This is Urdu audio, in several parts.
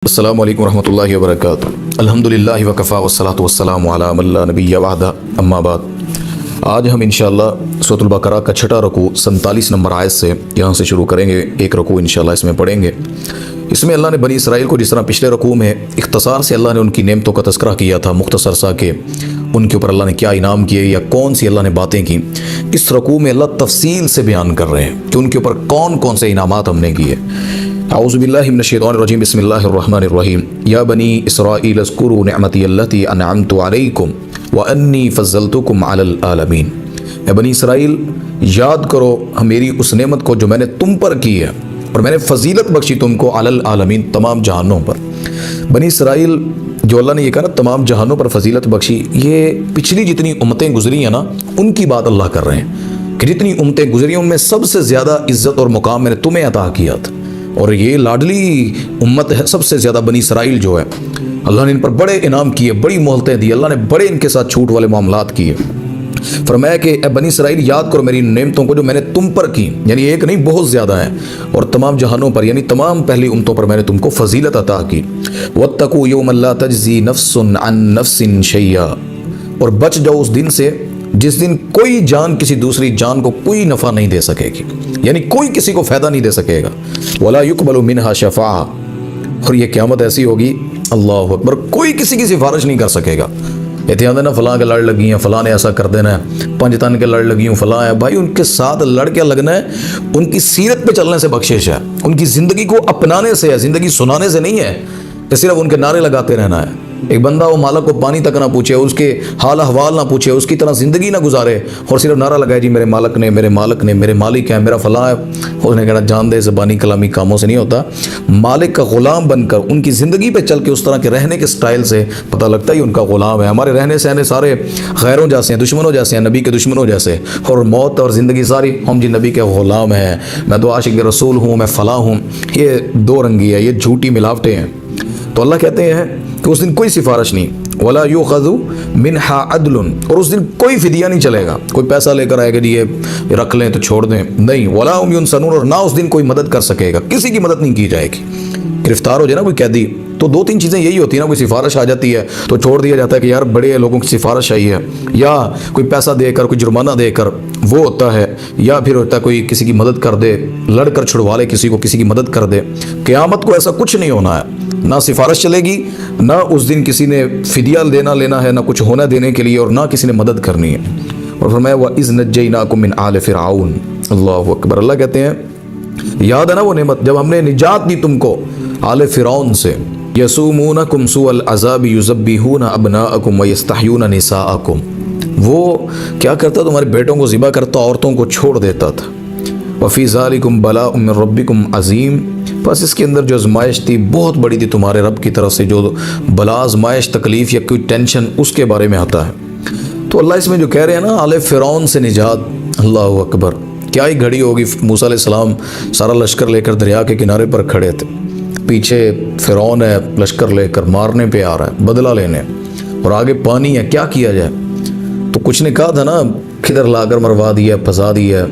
السلام علیکم ورحمۃ اللہ وبرکاتہ۔ الحمدللہ وکفا والصلاۃ والسلام علی من لا نبی بعدہ، اما بعد۔ آج ہم انشاءاللہ سورۃ البقرہ کا چھٹا رکوع 47 نمبر آیت سے یہاں سے شروع کریں گے۔ ایک رکوع انشاءاللہ اس میں پڑھیں گے۔ اس میں اللہ نے بنی اسرائیل کو جس طرح پچھلے رکوع میں اختصار سے اللہ نے ان کی نعمتوں کا تذکرہ کیا تھا، مختصر سا کہ ان کے اوپر اللہ نے کیا انعام کیے یا کون سی اللہ نے باتیں کی، اس رکوع میں اللہ تفصیل سے بیان کر رہے ہیں کہ ان کے اوپر کون کون سے انعامات ہم نے کیے۔ اعوذ باللہ من الشیطان الرجیم، بسم اللہ الرحمن الرحیم۔ یا بنی اسرائیل اذکروا نعمتی التی انعمت علیکم وانی فضلتکم علی العالمین۔ اے بنی اسرائیل، یاد کرو میری اس نعمت کو جو میں نے تم پر کی ہے اور میں نے فضیلت بخشی تم کو علی العالمین، تمام جہانوں پر۔ بنی اسرائیل جو اللہ نے یہ کہا نا تمام جہانوں پر فضیلت بخشی، یہ پچھلی جتنی امتیں گزری ہیں نا ان کی بات اللہ کر رہے ہیں کہ جتنی امتیں گزری ان میں سب سے زیادہ عزت اور مقام میں نے تمہیں عطا کیا تھا، اور یہ لاڈلی امت ہے سب سے زیادہ بنی اسرائیل جو ہے۔ اللہ نے ان پر بڑے انعام کیے، بڑی مہلتیں دی، اللہ نے بڑے ان کے ساتھ چھوٹ والے معاملات کیے۔ فرمایا کہ اے بنی اسرائیل، یاد کرو میری نعمتوں کو جو میں نے تم پر کی، یعنی ایک نہیں بہت زیادہ ہے، اور تمام جہانوں پر یعنی تمام پہلی امتوں پر میں نے تم کو فضیلت عطا کی۔ واتقوا یوما لا تجزی نفس عن نفس شیئا، اور بچ جاؤ اس دن سے جس دن کوئی جان کسی دوسری جان کو کوئی نفع نہیں دے سکے گی، یعنی کوئی کسی کو فائدہ نہیں دے سکے گا۔ ولا يقبل منها شفاعہ، اور یہ قیامت ایسی ہوگی اللہ اکبر کوئی کسی کی سفارش نہیں کر سکے گا۔ اتحاد نا فلاں کے لڑ لگی ہیں، فلاں نے ایسا کر دینا ہے، پنجتن کے لڑ لگی ہوں فلاں ہے، بھائی ان کے ساتھ لڑ کے لگنا ہے، ان کی سیرت پہ چلنے سے بخشش ہے، ان کی زندگی کو اپنانے سے ہے، زندگی سنانے سے نہیں ہے کہ صرف ان کے نعرے لگاتے رہنا ہے۔ ایک بندہ وہ مالک کو پانی تک نہ پوچھے، اس کے حال احوال نہ پوچھے، اس کی طرح زندگی نہ گزارے، اور صرف نعرہ لگائے جی میرے مالک نے میرے مالک نے میرے مالک ہے میرا فلاں ہے۔ اس نے کہنا جان دے زبانی کلامی کاموں سے نہیں ہوتا، مالک کا غلام بن کر ان کی زندگی پہ چل کے اس طرح کے رہنے کے سٹائل سے پتہ لگتا ہے ان کا غلام ہے۔ ہمارے رہنے سہنے سارے غیروں جیسے ہیں، دشمنوں جیسے ہیں، نبی کے دشمنوں جیسے، اور موت اور زندگی ساری ہم جی نبی کے غلام ہیں، میں تو عاشق رسول ہوں، میں فلاں ہوں۔ یہ دو رنگی ہے، یہ جھوٹی ملاوٹیں ہیں۔ تو اللہ کہتے ہیں کہ اس دن کوئی سفارش نہیں، ولا یؤخذ منها عدل، اور اس دن کوئی فدیہ نہیں چلے گا، کوئی پیسہ لے کر آئے گا جی یہ رکھ لیں تو چھوڑ دیں، نہیں، ولا هم ينصرون، اور نہ اس دن کوئی مدد کر سکے گا، کسی کی مدد نہیں کی جائے گی۔ گرفتار ہو جائے نا کوئی قیدی تو دو تین چیزیں یہی ہوتی ہیں نا، کوئی سفارش آ جاتی ہے تو چھوڑ دیا جاتا ہے کہ یار بڑے لوگوں کی سفارش آئی ہے، یا کوئی پیسہ دے کر کوئی جرمانہ دے کر وہ ہوتا ہے، یا پھر ہوتا ہے کوئی کسی کی مدد کر دے، لڑ کر چھڑوا لے کسی کو، کسی کی مدد کر دے۔ قیامت کو ایسا کچھ نہیں ہونا ہے، نہ سفارش چلے گی، نہ اس دن کسی نے فدیہ لینا ہے، نہ کچھ ہونا دینے کے لیے، اور نہ کسی نے مدد کرنی ہے۔ اور فرمایا وَإِذْ نَجَّيْنَاكُم مِّنْ آلِ فِرْعَوْنَ، اللہ اکبر۔ اللہ کہتے ہیں یاد ہے نا وہ نعمت جب ہم نے نجات دی تم کو آل فرعون سے، یسومونکم سوء العذاب یذبحون ابناءکم ویستحیون نساءکم، وہ کیا کرتا تمہارے بیٹوں کو ذبح کرتا، عورتوں کو چھوڑ دیتا تھا۔ وفی ذالکم بلاء من ربکم عظیم، بس اس کے اندر جو آزمائش تھی بہت بڑی تھی تمہارے رب کی طرف سے، جو بلا آزمائش تکلیف یا کوئی ٹینشن اس کے بارے میں آتا ہے۔ تو اللہ اس میں جو کہہ رہے ہیں نا آل فرعون سے نجات، اللہ اکبر، کیا ہی گھڑی ہوگی۔ موسیٰ علیہ السلام سارا لشکر لے کر دریا کے کنارے پر کھڑے تھے، پیچھے فرعون ہے لشکر لے کر مارنے پہ آ رہا ہے، بدلہ لینے، اور آگے پانی ہے، کیا کیا جائے؟ تو کچھ نے کہا تھا نا کدھر لا کر مروا دیا، پھنسا دیا۔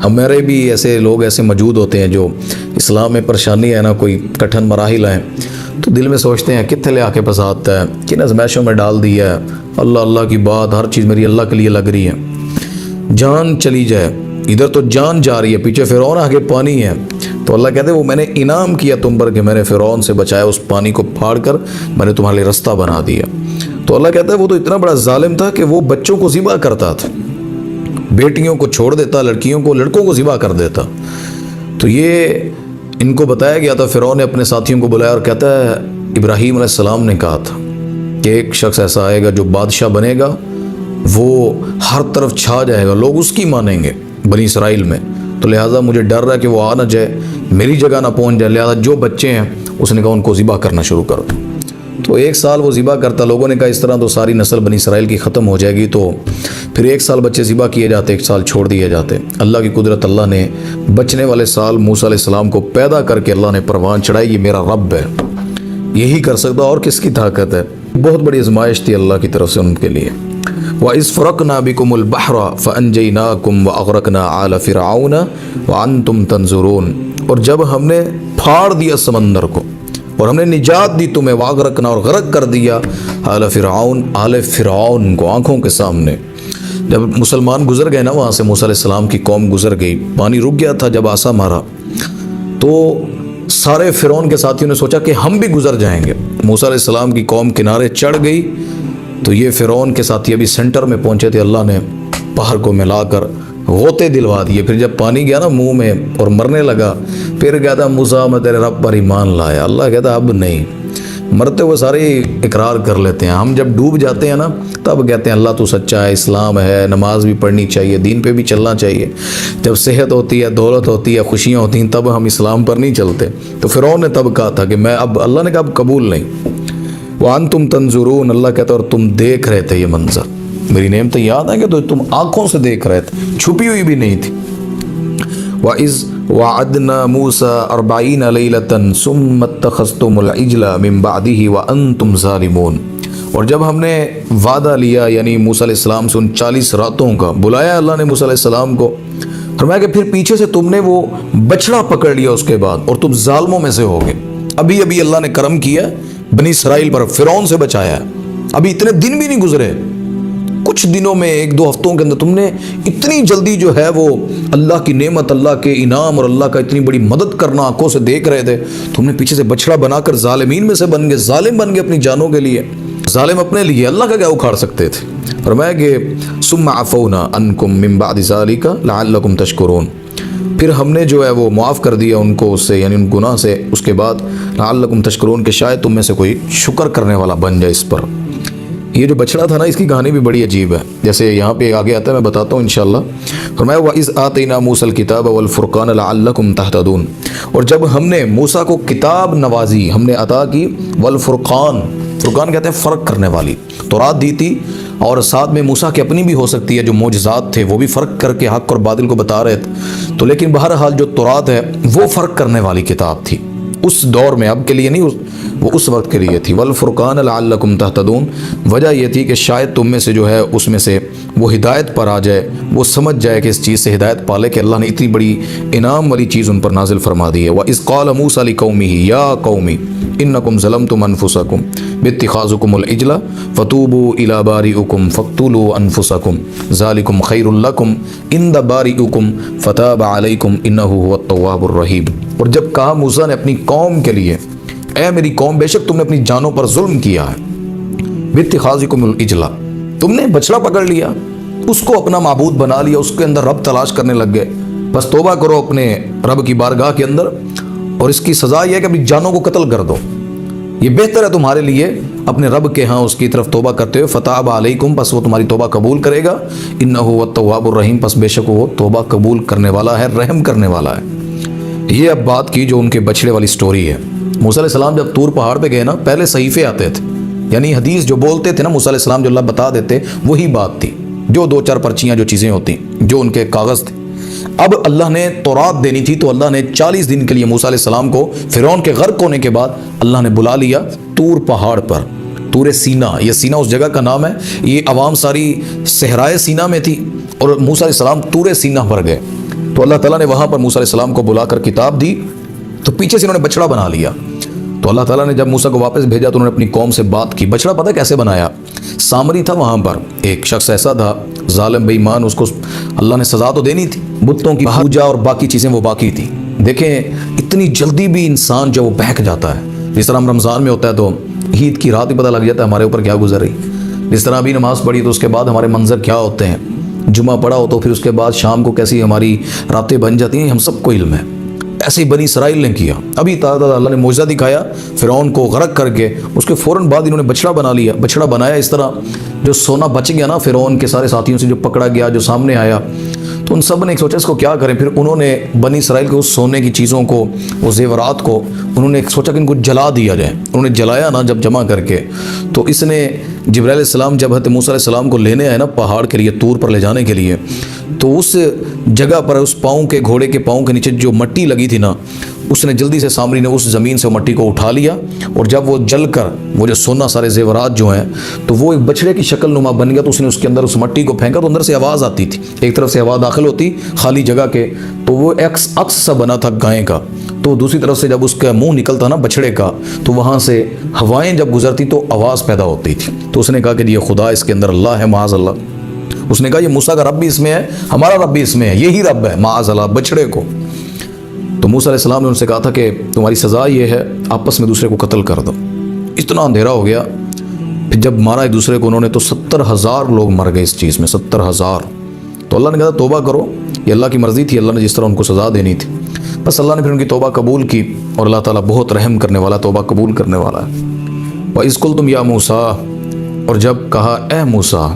ہمارے بھی ایسے لوگ ایسے موجود ہوتے ہیں جو اسلام میں پریشانی ہے نا، کوئی کٹھن مراحل ہیں تو دل میں سوچتے ہیں کتنے لے آ کے پھنساتا ہے، کن ازمائشوں میں ڈال دیا ہے، اللہ اللہ کی بات، ہر چیز میری اللہ کے لیے لگ رہی ہے، جان چلی جائے، ادھر تو جان جا رہی ہے، پیچھے فرعون آگے پانی ہے۔ تو اللہ کہتے ہیں وہ میں نے انعام کیا تم پر کہ میں نے فرعون سے بچایا، اس پانی کو پھاڑ کر میں نے تمہارے لیے رستہ بنا دیا۔ تو اللہ کہتا ہے وہ تو اتنا بڑا ظالم تھا کہ وہ بچوں کو ذبح کرتا تھا، بیٹیوں کو چھوڑ دیتا، لڑکیوں کو لڑکوں کو ذبح کر دیتا۔ تو یہ ان کو بتایا گیا تھا، فرعون نے اپنے ساتھیوں کو بلایا اور کہتا ہے ابراہیم علیہ السلام نے کہا تھا کہ ایک شخص ایسا آئے گا جو بادشاہ بنے گا، وہ ہر طرف چھا جائے گا، لوگ اس کی مانیں گے بنی اسرائیل میں، تو لہٰذا مجھے ڈر رہا ہے کہ وہ آ نہ جائے، میری جگہ نہ پہنچ جائے، لہٰذا جو بچے ہیں اس نے کہا ان کو ذبح کرنا شروع کر دو۔ تو ایک سال وہ ذبح کرتا، لوگوں نے کہا اس طرح تو ساری نسل بنی اسرائیل کی ختم ہو جائے گی، تو پھر ایک سال بچے ذبح کیے جاتے، ایک سال چھوڑ دیے جاتے۔ اللہ کی قدرت، اللہ نے بچنے والے سال موسیٰ علیہ السلام کو پیدا کر کے اللہ نے پروان چڑھائی، یہ میرا رب ہے، یہی کر سکتا، اور کس کی طاقت ہے؟ بہت بڑی آزمائش تھی اللہ کی طرف سے ان کے لیے۔ وَإِذْ فَرَقْنَا بِكُمُ الْبَحْرَ فَأَنْجَيْنَاكُمْ وَأَغْرَقْنَا آلَ فِرْعَوْنَ وَأَنْتُمْ تَنظُرُونَ، اور جب ہم نے پھاڑ دیا سمندر کو، اور ہم نے نجات دی تمہیں، واغرقنا اور غرق کر دیا آل فرعون، آل فرعون کو آنکھوں کے سامنے۔ جب مسلمان گزر گئے نا وہاں سے، موسیٰ علیہ السلام کی قوم گزر گئی، پانی رک گیا تھا جب عصا مارا، تو سارے فرعون کے ساتھیوں نے سوچا کہ ہم بھی گزر جائیں گے۔ موسیٰ علیہ السلام کی قوم کنارے چڑھ گئی تو یہ فرعون کے ساتھی ابھی سینٹر میں پہنچے تھے، اللہ نے پہاڑ کو ملا کر غوطے دلوا دیے۔ پھر جب پانی گیا نا منہ میں اور مرنے لگا، پھر کہتا موسیٰ میں تیرے رب پر ایمان لایا۔ اللہ کہتا اب نہیں، مرتے ہوئے سارے اقرار کر لیتے ہیں، ہم جب ڈوب جاتے ہیں نا تب کہتے ہیں اللہ تو سچا ہے، اسلام ہے، نماز بھی پڑھنی چاہیے، دین پہ بھی چلنا چاہیے۔ جب صحت ہوتی ہے، دولت ہوتی ہے، خوشیاں ہوتی ہیں، تب ہم اسلام پر نہیں چلتے۔ تو فرعون نے تب کہا تھا کہ میں اب، اللہ نے کہا اب قبول نہیں۔ وَأَنْتُمْ تَنْظُرُونَ، اللہ کہتا اور تم دیکھ رہے تھے یہ منظر، میری نعمتیں یاد ہیں کہ تو تم آنکھوں سے دیکھ رہے تھے، چھپی ہوئی بھی نہیں تھی۔ وَإِذْ وَعَدْنَا مُوسَىٰ 40 لَيْلَةً ثُمَّ اتَّخَذْتُمُ الْعِجْلَ مِن بَعْدِهِ وَأَنْتُمْ ظَالِمُونَ، اور جب ہم نے وعدہ لیا یعنی موسیٰ علیہ السلام سے ان 40 راتوں کا، بلایا اللہ نے موسیٰ علیہ السلام کو، فرمایا کہ پھر پیچھے سے تم نے وہ بچڑا پکڑ لیا اس کے بعد، اور تم ظالموں میں سے ہوگے۔ ابھی ابھی اللہ نے کرم کیا بنی اسرائیل پر، فرعون سے بچایا ہے، ابھی اتنے دن بھی نہیں گزرے، کچھ دنوں میں، 1-2 ہفتوں کے اندر تم نے اتنی جلدی جو ہے وہ اللہ کی نعمت، اللہ کے انعام اور اللہ کا اتنی بڑی مدد کرنا آنکھوں سے دیکھ رہے تھے، تم نے پیچھے سے بچڑا بنا کر ظالمین میں سے بن گئے، ظالم بن گئے اپنی جانوں کے لیے، ظالم اپنے لیے، اللہ کا کیا اکھاڑ سکتے تھے۔ فرمایا کہ ثم عفونا عنکم من بعد ذلک لعلکم تشکرون، پھر ہم نے جو ہے وہ معاف کر دیا ان کو اس سے، یعنی ان گناہ سے، اس کے بعد لعلکم تشکرون کہ شاید تم میں سے کوئی شکر کرنے والا بن جائے اس پر۔ یہ جو بچڑا تھا نا اس کی کہانی بھی بڑی عجیب ہے، جیسے یہاں پہ آگے آتا ہے میں بتاتا ہوں انشاءاللہ۔ فرمایا وَإِذْ آتَيْنَا مُوسَى الْكِتَابَ وَالْفُرْقَانَ لَعَلَّكُمْ تَهْتَدُونَ، اور جب ہم نے موسیٰ کو کتاب نوازی، ہم نے عطا کی، والفرقان، فرقان کہتے ہیں فرق کرنے والی، تورات دی تھی، اور ساتھ میں موسیٰ کی اپنی بھی ہو سکتی ہے جو معجزات تھے، وہ بھی فرق کر کے حق اور باطل کو بتا رہے تھے، تو لیکن بہرحال جو تورات ہے وہ فرق کرنے والی کتاب تھی اس دور میں، اب کے لیے نہیں، وہ اس وقت کے لیے تھی۔ والفرقان لعلکم تہتدون، وجہ یہ تھی کہ شاید تم میں سے جو ہے اس میں سے وہ ہدایت پر آ جائے، وہ سمجھ جائے کہ اس چیز سے ہدایت پالے کہ اللہ نے اتنی بڑی انعام والی چیز ان پر نازل فرما دی ہے۔ وَإِذْ قَالَ مُوسَىٰ لِقَوْمِهِ يَا قَوْمِ إِنَّكُمْ ظَلَمْتُمْ أَنفُسَكُمْ بِاتِّخَاذِكُمُ الْعِجْلَ فَتُوبُوا إِلَىٰ بَارِئِكُمْ فَاقْتُلُوا أَنفُسَكُمْ ذَٰلِكُمْ خَيْرٌ لَكُمْ عِندَ بَارِئِكُمْ فَتَابَ عَلَيْكُمْ إِنَّهُ هُوَ التَّوَّابُ الرَّحِيمُ، اور جب کہا موسیٰ نے اپنی قوم کے لیے، اے میری قوم، بے شک تم نے اپنی جانوں پر ظلم کیا ہے، بِاتِّخَاذِكُمُ الْعِجْلَ، تم نے بچڑا پکڑ لیا، اس کو اپنا معبود بنا لیا، اس کے اندر رب تلاش کرنے لگ گئے، بس توبہ کرو اپنے رب کی بارگاہ کے اندر، اور اس کی سزا یہ ہے کہ اپنی جانوں کو قتل کر دو، یہ بہتر ہے تمہارے لیے اپنے رب کے ہاں اس کی طرف توبہ کرتے ہوئے، فتاب علیکم، پس وہ تمہاری توبہ قبول کرے گا، انہ هو التواب الرحیم، پس بے شک وہ توبہ قبول کرنے والا ہے، رحم کرنے والا ہے۔ یہ اب بات کی جو ان کے بچڑے والی سٹوری ہے۔ موسیٰ علیہ السلام جب طور پہاڑ پہ گئے نا، پہلے صحیفے آتے تھے، یعنی حدیث جو بولتے تھے نا موسیٰ علیہ السلام، جو اللہ بتا دیتے وہی بات تھی، جو 2-4 پرچیاں جو چیزیں ہوتی جو ان کے کاغذ تھے۔ اب اللہ نے تورات دینی تھی تو اللہ نے 40 دن کے لیے موسیٰ علیہ السلام کو فرعون کے غرق ہونے کے بعد اللہ نے بلا لیا طور پہاڑ پر، طور سینا، یہ سینا اس جگہ کا نام ہے، یہ عوام ساری صحرائے سینا میں تھی، اور موسیٰ علیہ السلام طور سینا پر گئے تو اللہ تعالیٰ نے وہاں پر موسیٰ علیہ السلام کو بلا کر کتاب دی، تو پیچھے سے انہوں نے بچڑا بنا لیا، تو اللہ تعالیٰ نے جب موسیٰ کو واپس بھیجا تو انہوں نے اپنی قوم سے بات کی۔ بچڑا پتہ کیسے بنایا؟ سامری تھا وہاں پر، ایک شخص ایسا تھا ظالم بے ایمان، اس کو اللہ نے سزا تو دینی تھی، بتوں کی پوجا اور باقی چیزیں وہ باقی تھی۔ دیکھیں اتنی جلدی بھی انسان جو وہ بہک جاتا ہے، جس طرح ہم رمضان میں ہوتا ہے تو عید کی رات ہی پتہ لگ جاتا ہے ہمارے اوپر کیا گزر رہی، جس طرح ابھی نماز پڑھی تو اس کے بعد ہمارے منظر کیا ہوتے ہیں، جمعہ پڑھا ہو تو پھر اس کے بعد شام کو کیسی ہماری راتیں بن جاتی ہیں، ہم سب کو علم ہے۔ ایسے ہی بنی اسرائیل نے کیا، ابھی تعالیٰ اللہ نے معجزہ دکھایا فرعون کو غرق کر کے، اس کے فوراً بعد انہوں نے بچڑا بنا لیا، بچڑا بنایا اس طرح جو سونا بچ گیا نا فرعون کے سارے ساتھیوں سے جو پکڑا گیا، جو سامنے آیا، تو ان سب نے سوچا اس کو کیا کریں، پھر انہوں نے بنی اسرائیل کے اس سونے کی چیزوں کو، وہ زیورات کو انہوں نے سوچا کہ ان کو جلا دیا جائے، انہوں نے جلایا نا جب جمع کر کے، تو اس نے جبرائیل علیہ السلام جب حضرت موسیٰ علیہ السلام کو لینے آئے نا پہاڑ کے لیے، طور پر لے جانے کے لیے، تو اس جگہ پر اس پاؤں کے، گھوڑے کے پاؤں کے نیچے جو مٹی لگی تھی نا، اس نے جلدی سے سامری نے اس زمین سے مٹی کو اٹھا لیا، اور جب وہ جل کر وہ جو سونا سارے زیورات جو ہیں تو وہ ایک بچڑے کی شکل نما بن گیا، تو اس نے اس کے اندر اس مٹی کو پھینکا تو اندر سے آواز آتی تھی، ایک طرف سے ہوا داخل ہوتی خالی جگہ کے، تو وہ عکس سا بنا تھا گائے کا، تو تو دوسری طرف سے جب اس کا منہ نکلتا نا بچھڑے کا تو وہاں سے ہوائیں جب گزرتی تو آواز پیدا ہوتی تھی. تو اس نے کہا کہ یہ خدا اس کے اندر اللہ ہے معاذ اللہ. اس نے کہا یہ موسیٰ کا رب بھی اس میں ہے, ہمارا رب بھی اس میں ہے, یہی رب ہے معاذ اللہ بچھڑے کو. تو موسیٰ علیہ السلام نے ان سے کہا تھا کہ تمہاری سزا یہ ہے آپس میں دوسرے کو قتل کر دو. اتنا اندھیرا ہو گیا. پھر جب مارا ایک دوسرے کو انہوں نے تو 70,000 لوگ مر گئے اس چیز میں, 70,000. تو اللہ نے کہا توبہ کرو, یہ اللہ کی مرضی تھی, اللہ نے جس طرح ان کو سزا دینی تھی. بس اللہ نے پھر ان کی توبہ قبول کی, اور اللہ تعالیٰ بہت رحم کرنے والا, توبہ قبول کرنے والا ہے. وَإِذْ قُلْتُمْ يَا مُوسَىٰ, اور جب کہا اے موسیٰ,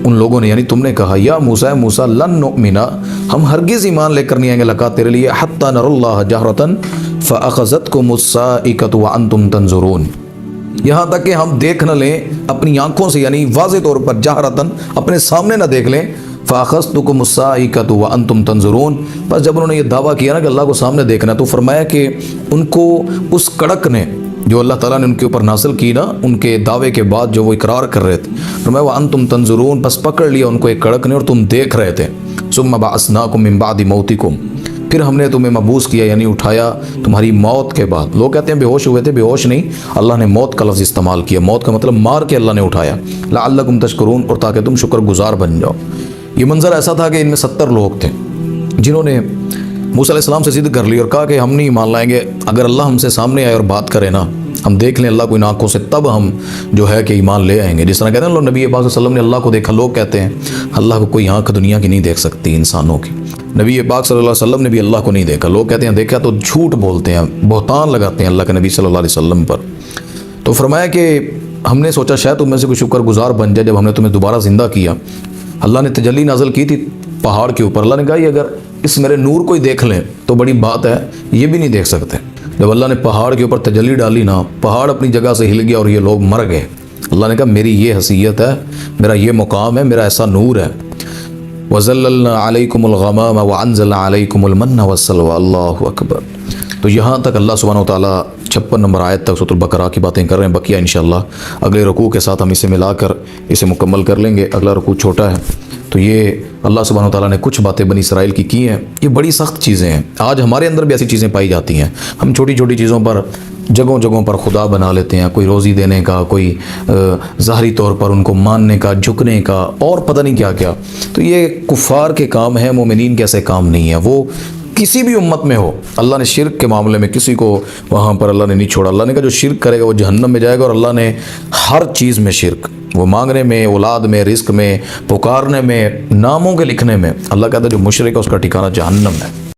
ان لوگوں نے یعنی تم نے کہا یا موسیٰ, اے موسیٰ, لن نؤمنا, ہم ہرگز ایمان لے کر نہیں آئیں گے لکا تیرے لیے, حتی نر اللہ جہرتاً فاخذتکم الصاعقۃ وانتم تنظرون, یہاں تک کہ ہم دیکھ نہ لیں اپنی آنکھوں سے, یعنی واضح طور پر جہرتاً اپنے سامنے نہ دیکھ لیں, فاخذتکم الصاعقۃ وانتم تنظرون. بس جب انہوں نے یہ دعویٰ کیا نا کہ اللہ کو سامنے دیکھنا, تو فرمایا کہ ان کو اس کڑک نے جو اللہ تعالیٰ نے ان کے اوپر نازل کی نا, ان کے دعوے کے بعد جو وہ اقرار کر رہے تھے, فرمایا وانتم تنظرون, بس پکڑ لیا ان کو ایک کڑک نے اور تم دیکھ رہے تھے. ثم بعثناکم من بعد موتکم, پھر ہم نے تمہیں مبعوث کیا یعنی اٹھایا تمہاری موت کے بعد. لوگ کہتے ہیں بے ہوش ہوئے تھے, بے ہوش نہیں, اللہ نے موت کا لفظ استعمال کیا. موت کا مطلب مار کے اللہ نے اٹھایا. لعلکم تشکرون, اور تاکہ تم شکر گزار بن جاؤ. یہ منظر ایسا تھا کہ ان میں 70 لوگ تھے جنہوں نے موسیٰ علیہ السلام سے ضد کر لی اور کہا کہ ہم نہیں مان لائیں گے, اگر اللہ ہم سے سامنے آئے اور بات کرے نا, ہم دیکھ لیں اللہ کو ان آنکھوں سے, تب ہم جو ہے کہ ایمان لے آئیں گے. جس طرح کہتے ہیں نبی پاک صلی اللہ علیہ وسلم نے اللہ کو دیکھا. لوگ کہتے ہیں اللہ کو کوئی آنکھ دنیا کی نہیں دیکھ سکتی انسانوں کی. نبی پاک صلی اللہ علیہ وسلم نے بھی اللہ کو نہیں دیکھا. لوگ کہتے ہیں دیکھا, تو جھوٹ بولتے ہیں, بہتان لگاتے ہیں اللہ کے نبی صلی اللہ علیہ وسلم پر. تو فرمایا کہ ہم نے سوچا شاید تم میں سے کوئی شکر گزار بن جائے جب ہم نے تمہیں دوبارہ زندہ کیا. اللہ نے تجلی نازل کی تھی پہاڑ کے اوپر. اللہ نے کہا یہ اگر اس میرے نور کو ہی دیکھ لیں تو بڑی بات ہے, یہ بھی نہیں دیکھ سکتے. جب اللہ نے پہاڑ کے اوپر تجلی ڈالی نا, پہاڑ اپنی جگہ سے ہل گیا اور یہ لوگ مر گئے. اللہ نے کہا میری یہ حیثیت ہے, میرا یہ مقام ہے, میرا ایسا نور ہے. وَظَلَّلْنَا عَلَيْكُمُ الْغَمَامَ وَأَنزَلْنَا عَلَيْكُمُ الْمَنَّ وَالسَّلْوَىٰ. اللہ اکبر. تو یہاں تک اللہ سبحانہ و تعالیٰ 56 نمبر آیت تک سورۃ البقرہ کی باتیں کر رہے ہیں. بقیہ انشاءاللہ اگلے رکوع کے ساتھ ہم اسے ملا کر اسے مکمل کر لیں گے. اگلا رکوع چھوٹا ہے, تو یہ اللہ سبحانہ و تعالیٰ نے کچھ باتیں بنی اسرائیل کی ہیں. یہ بڑی سخت چیزیں ہیں. آج ہمارے اندر بھی ایسی چیزیں پائی جاتی ہیں. ہم چھوٹی چھوٹی چیزوں پر جگہوں پر خدا بنا لیتے ہیں. کوئی روزی دینے کا, کوئی ظاہری طور پر ان کو ماننے کا, جھکنے کا, اور پتہ نہیں کیا کیا. تو یہ کفار کے کام ہیں, مومنین کے ایسے کام نہیں ہیں. وہ کسی بھی امت میں ہو, اللہ نے شرک کے معاملے میں کسی کو وہاں پر اللہ نے نہیں چھوڑا. اللہ نے کہا جو شرک کرے گا وہ جہنم میں جائے گا. اور اللہ نے ہر چیز میں شرک, وہ مانگنے میں, اولاد میں, رزق میں, پکارنے میں, ناموں کے لکھنے میں, اللہ کہتا ہے جو مشرک ہے اس کا ٹھکانہ جہنم ہے.